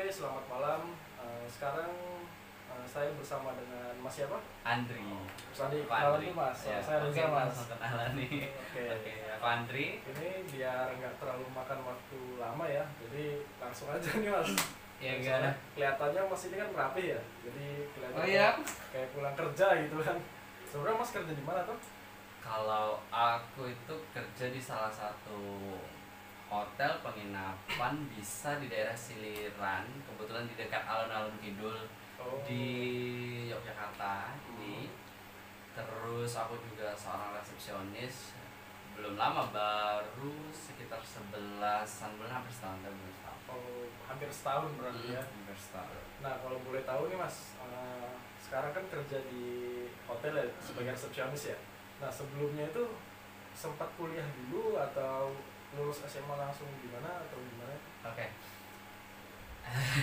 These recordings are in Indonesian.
Oke, selamat malam. Sekarang saya bersama dengan Mas siapa? Andri. Mas Andi, Aku kenalan Andri. dulu Mas. Ya, Saya oke, Reza Mas. langsung kenalan nih. Oke. Oke, aku Andri. Ini biar nggak terlalu makan waktu lama ya, jadi langsung aja nih Mas. Ya Soalnya gak. kelihatannya Mas ini kan rapi ya, jadi kelihatan Oh iya. kayak pulang kerja gitu kan. Sebenarnya Mas kerja di mana tuh? Kalau aku itu kerja di salah satu hotel penginapan, bisa di daerah Siliran, kebetulan di dekat alun-alun Kidul Oh. di Yogyakarta ini. Terus aku juga seorang resepsionis. Belum lama, baru sekitar 11-an bulan, hampir setahun. Oh, hampir setahun berarti ya. Hampir setahun. Nah, kalau boleh tahu nih Mas, sekarang kan kerja di hotel ya sebagai resepsionis ya. Nah, sebelumnya itu sempat kuliah dulu atau lulus SMA langsung gimana atau gimana? Oke.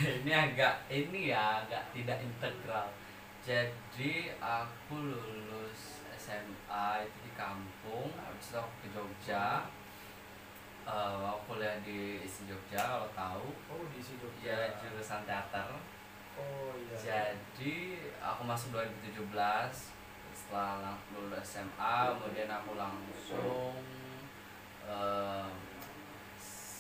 Ini agak tidak integral. Jadi aku lulus SMA itu di kampung, habis itu aku ke Jogja. Aku kuliah di ISI Jogja, kalau tahu. Oh, di situ. Ya, jurusan teater. Oh iya. Jadi aku masuk 2017 setelah lulus SMA, kemudian aku langsung eh,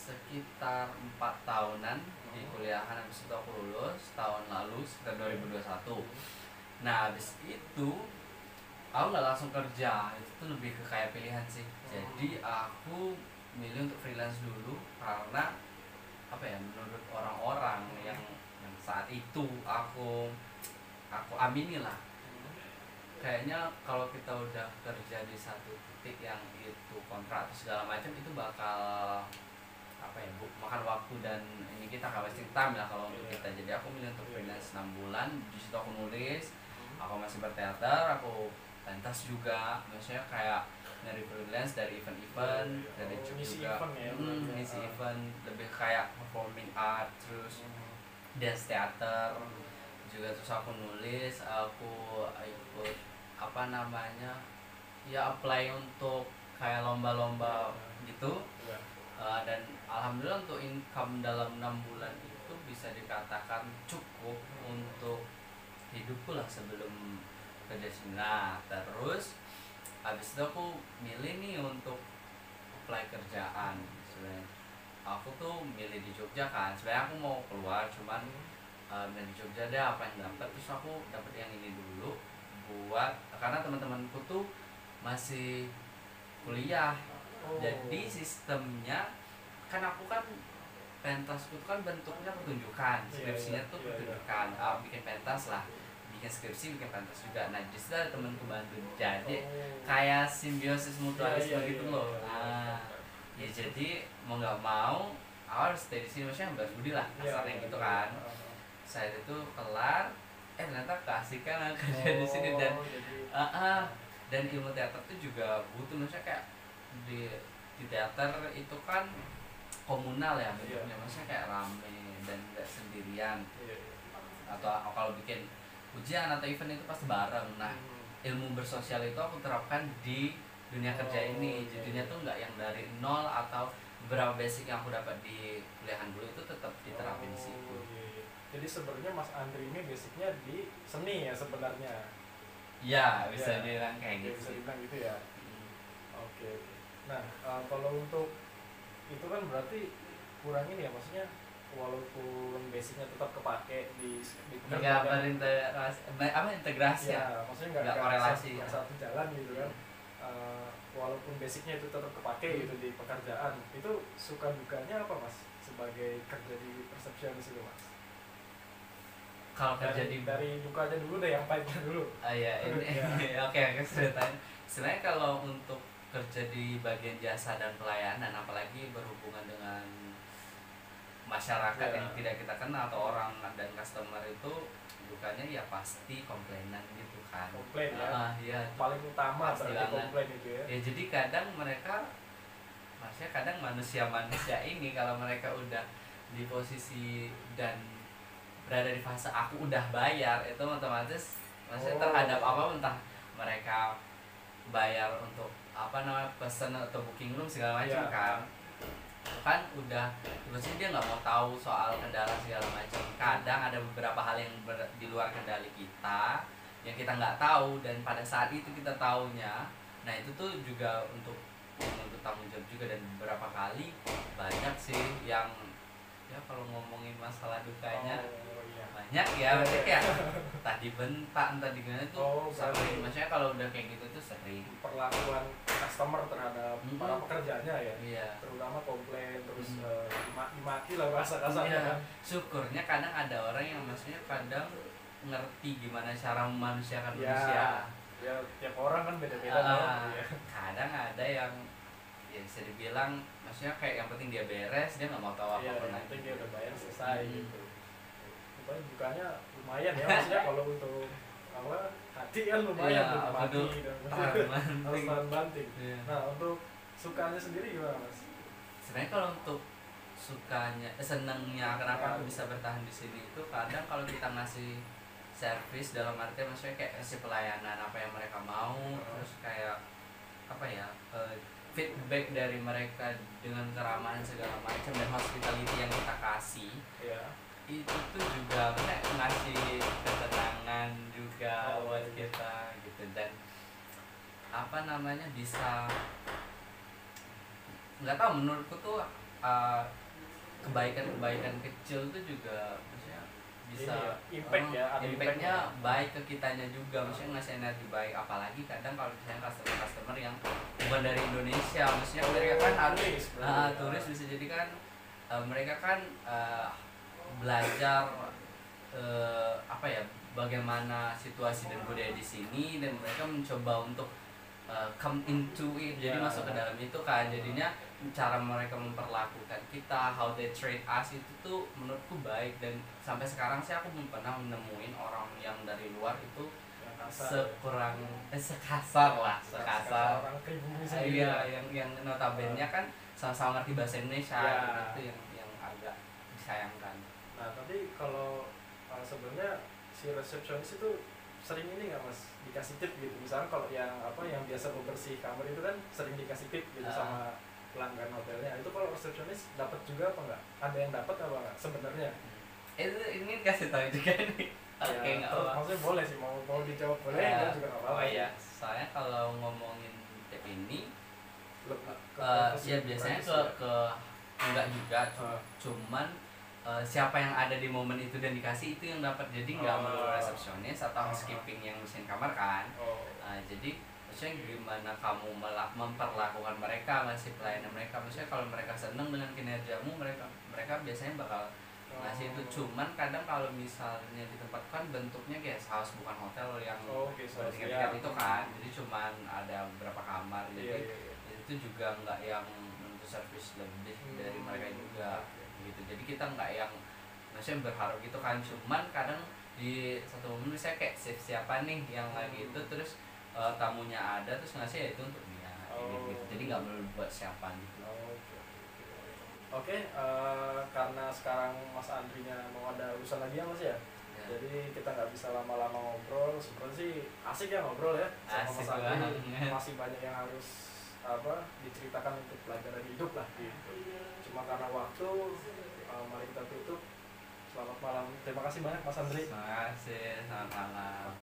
sekitar 4 tahunan di kuliahan, habis itu aku lulus tahun lalu sekitar 2021. Nah, habis itu aku nggak langsung kerja, itu tuh lebih ke kayak pilihan sih. Jadi aku milih untuk freelance dulu karena apa ya, menurut orang-orang yang saat itu aku amini lah, kayaknya kalau kita udah kerja di satu titik yang itu kontrak atau segala macam, itu bakal apa ya, makan waktu dan ini kita nggak wasting time lah kalau untuk kita. Jadi aku milih untuk freelance 6 bulan. Di situ aku nulis, aku masih berteater, aku pentas juga, maksudnya kayak dari freelance, dari event-event, dari ngisi juga event ya, ngisi event, lebih kayak performing art, terus dance theater juga. Terus aku nulis, aku ikut apa namanya ya, apply untuk kayak lomba-lomba gitu. Dan alhamdulillah untuk income dalam 6 bulan itu bisa dikatakan cukup untuk hidupku lah sebelum kerja sini. Nah, terus habis itu aku milih nih untuk apply kerjaan. Sebenarnya aku tuh milih di Jogja kan, sebenarnya aku mau keluar, cuman milih di Jogja deh apa yang dapat. Terus aku dapat yang ini dulu, buat karena teman-temanku tuh masih kuliah. Jadi sistemnya kan, aku kan pentasku tuh kan bentuknya pertunjukan, skripsinya tuh pertunjukan. Bikin pentas lah, bikin skripsi, bikin pentas juga. Nah, di situ ada temanku bantu, jadi kayak simbiosis mutualisme gitu loh. Nah, ya jadi mau nggak mau aku harus stay di sini, maksudnya balas budi lah kasarnya gitu kan. Saya itu kelar, ternyata keasikan kerja di sini. Dan ilmu teater tuh juga butuh, maksudnya kayak di teater itu kan komunal ya bentuknya, maksudnya kayak rame dan nggak sendirian. Atau kalau bikin ujian atau event itu pasti bareng. Nah, ilmu bersosial itu aku terapkan di dunia kerja ini. Jadinya tuh nggak yang dari nol, atau beberapa basic yang aku dapat di kuliahan dulu itu tetap diterapin di situ. Jadi sebenarnya Mas Andri ini basicnya di seni ya sebenarnya. Ya, bisa dibilang kayak gitu. Bisa dibilang gitu ya. Oke. Nah, kalau untuk itu kan berarti kurang ini ya, maksudnya walaupun basicnya tetap kepake di pekerjaan, integrasi ya, maksudnya nggak korelasi satu jalan gitu kan. Walaupun basicnya itu tetap kepake gitu di pekerjaan, itu suka dukanya apa Mas sebagai kerja di resepsionis itu Mas? Kalau kerja dari dukanya dulu deh, yang pahitnya dulu. Iya, ini oke, ceritain. Sebenarnya kalau untuk kerja di bagian jasa dan pelayanan, apalagi berhubungan dengan masyarakat yang tidak kita kenal atau orang dan customer, itu dukanya ya pasti komplainan gitu kan. Komplain ya. Iya, paling utama berarti komplain itu ya. Ya jadi kadang mereka, maksudnya kadang manusia ini kalau mereka udah di posisi dan berada di fase aku udah bayar, itu otomatis maksudnya terhadap apa, entah mereka bayar untuk apa namanya, pesan atau booking room segala macam kan udah, maksudnya dia nggak mau tahu soal kendala segala macam. kadang ada beberapa hal yang di luar kendali kita yang kita nggak tahu, dan pada saat itu kita taunya, nah itu tuh juga untuk tanggung jawab juga. Dan beberapa kali banyak sih yang ya kalau ngomongin masalah dukanya Iya. banyak ya, maksudnya kayak entah dibentak entah gimana tuh sering, maksudnya kalau udah kayak gitu tuh sering. Perlakuan customer terhadap para pekerjanya ya, Iya. terutama komplain terus dimaki lah bahasa kasarnya Iya. kan. Syukurnya kadang ada orang yang maksudnya kadang ngerti gimana cara memanusiakan Ya, manusia. ya tiap orang kan beda-beda ya. Kadang ada yang ya bisa dibilang maksudnya kayak yang penting dia beres, dia nggak mau tahu Iya, apapun yang lagi. penting dia udah bayar selesai gitu. Pokoknya bukannya lumayan ya, maksudnya kalau untuk apa hati kan lumayan Iya, untuk mati harus tahan banting. Iya. Nah, untuk sukanya sendiri gimana mas? Sebenarnya kalau untuk sukanya, senengnya kenapa aku bisa bertahan di sini itu kadang kalau kita ngasih servis dalam arti maksudnya kayak kasih pelayanan apa yang mereka mau, terus kayak apa ya, feedback dari mereka dengan keramahan segala macam dan hospitality yang kita kasih, itu tuh juga kayak ngasih ketenangan juga buat kita gitu. Dan apa namanya, bisa nggak tahu, menurutku tuh kebaikan-kebaikan kecil tuh juga maksudnya bisa impactnya baik ke kitanya juga, maksudnya ngasih energi baik. Apalagi kadang kalau misalnya customer yang bukan dari Indonesia, maksudnya mereka kan harus turis bisa jadi kan mereka kan belajar apa ya, bagaimana situasi dan budaya di sini, dan mereka mencoba untuk come into it, jadi masuk ke dalam itu kan. Jadinya cara mereka memperlakukan kita, how they treat us, itu tuh menurutku baik. Dan sampai sekarang sih aku belum pernah menemuin orang yang dari luar itu sekasar orang pribumi sendiri. Iya, yang notabene kan sama-sama ngerti bahasa Indonesia, itu yang agak disayangkan. Nah, tapi kalau sebenarnya si resepsionis itu sering ini nggak mas, dikasih tip gitu, misalnya kalau yang biasa bebersih kamar itu kan sering dikasih tip gitu sama pelanggan hotelnya. Itu kalau resepsionis dapat juga apa enggak? Ada yang dapat apa enggak sebenarnya? Itu ini kasih tahu juga nih. Oke, nggak apa. Maksudnya boleh sih, mau dijawab boleh, enggak juga nggak apa-apa. Oh iya, soalnya kalau ngomongin tip ini ya biasanya ke enggak juga, cuman siapa yang ada di momen itu dan dikasih itu yang dapat. Jadi nggak melulu resepsionis atau housekeeping yang bersihin kamar kan. Jadi maksudnya gimana kamu memperlakukan mereka, ngasih pelayanan mereka. Maksudnya kalau mereka seneng dengan kinerjamu, mereka biasanya bakal ngasih itu. Cuman kadang kalau misalnya di tempat kan bentuknya kayak house bukan hotel yang tingkat itu kan, jadi cuman ada beberapa kamar, jadi itu juga nggak yang untuk service lebih dari mereka juga gitu. Jadi kita nggak yang maksudnya berharap gitu kan. Cuman kadang di satu momen misalnya kayak siapa nih yang lagi itu, terus tamunya ada terus ngasih ya itu untuk dia gitu. Jadi nggak melulu buat siapa gitu. Oke, karena sekarang Mas Andrinya mau ada urusan lagi ya Mas ya. Jadi kita nggak bisa lama-lama ngobrol. Sebenarnya sih asik ya ngobrol ya sama Mas Andri. Masih banyak yang harus diceritakan untuk pelajaran hidup lah gitu. Cuma karena waktu, mari kita tutup. Selamat malam. Terima kasih banyak Mas Andri. Terima kasih. Selamat malam.